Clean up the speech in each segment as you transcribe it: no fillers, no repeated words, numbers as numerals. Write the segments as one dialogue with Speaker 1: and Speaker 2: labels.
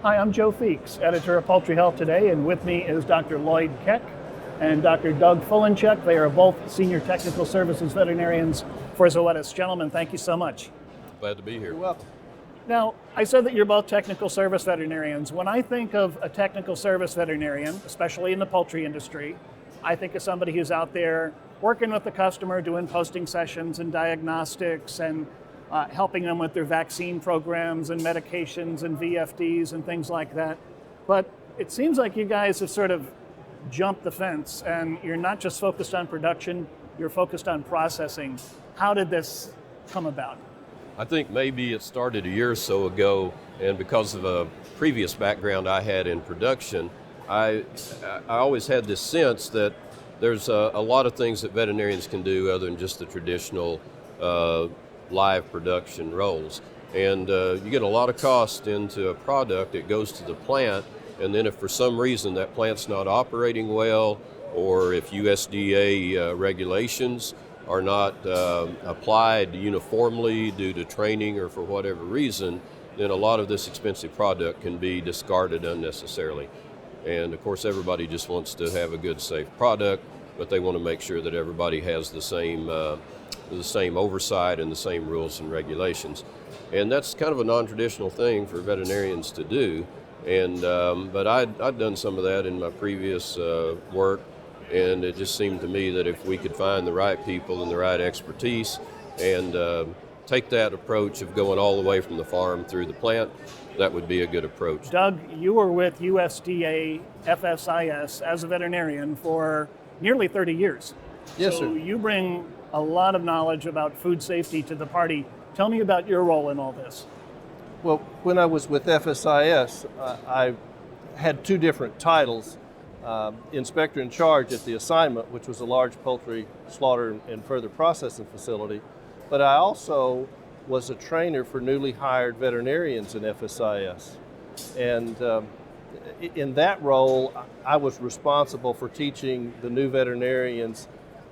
Speaker 1: Hi, I'm Joe Feeks, editor of Poultry Health Today, and with me is Dr. Lloyd Keck and Dr. Doug Fulnechek. They are both senior technical services veterinarians for Zoetis. Gentlemen, thank you so much.
Speaker 2: Glad to be here.
Speaker 3: You're welcome.
Speaker 1: Now, I said that you're both technical service veterinarians. When I think of a technical service veterinarian, especially in the poultry industry, I think of somebody who's out there working with the customer, doing posting sessions and diagnostics and helping them with their vaccine programs and medications and VFDs and things like that. But it seems like you guys have sort of jumped the fence and you're not just focused on production, you're focused on processing. How did this come about?
Speaker 2: I think maybe it started a year or so ago, and because of a previous background I had in production, I always had this sense that there's a lot of things that veterinarians can do other than just the traditional live production roles. And you get a lot of cost into a product, it goes to the plant, and then if for some reason that plant's not operating well, or if USDA regulations are not applied uniformly due to training or for whatever reason, then a lot of this expensive product can be discarded unnecessarily. And of course everybody just wants to have a good, safe product, but they want to make sure that everybody has the same oversight and the same rules and regulations. And that's kind of a non-traditional thing for veterinarians to do. And but I'd done some of that in my previous work, and it just seemed to me that if we could find the right people and the right expertise and take that approach of going all the way from the farm through the plant, that would be a good approach.
Speaker 1: Doug, you were with USDA FSIS as a veterinarian for nearly 30 years.
Speaker 3: Yes,
Speaker 1: so
Speaker 3: sir.
Speaker 1: You bring a lot of knowledge about food safety to the party. Tell me about your role in all this.
Speaker 3: Well, when I was with FSIS, I had two different titles. Inspector in charge at the assignment, which was a large poultry slaughter and further processing facility, but I also was a trainer for newly hired veterinarians in FSIS. And in that role, I was responsible for teaching the new veterinarians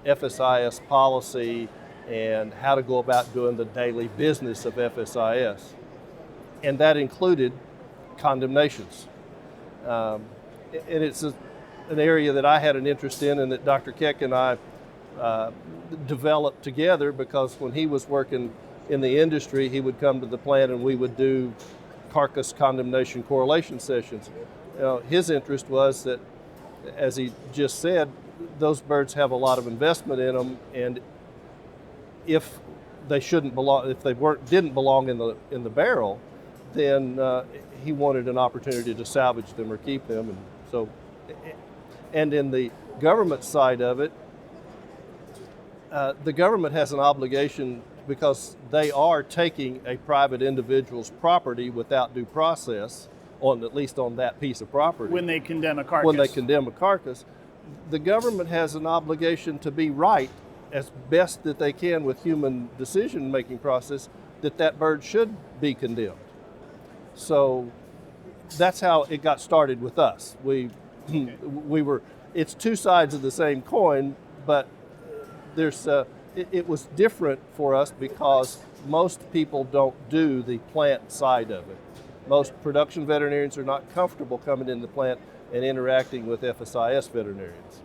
Speaker 3: FSIS policy and how to go about doing the daily business of FSIS. And that included condemnations. And it's an area that I had an interest in and that Dr. Keck and I developed together, because when he was working in the industry, he would come to the plant and we would do carcass condemnation correlation sessions. His interest was that, as he just said, those birds have a lot of investment in them, and if they shouldn't belong, if they didn't belong in the barrel, then he wanted an opportunity to salvage them or keep them. And so, and in the government side of it, the government has an obligation, because they are taking a private individual's property without due process, at least on that piece of property.
Speaker 1: When they condemn a carcass.
Speaker 3: When they condemn a carcass, the government has an obligation to be right as best that they can with human decision-making process that bird should be condemned. So that's how it got started with us. It's two sides of the same coin, but it was different for us because most people don't do the plant side of it. Most production veterinarians are not comfortable coming in the plant and interacting with FSIS veterinarians.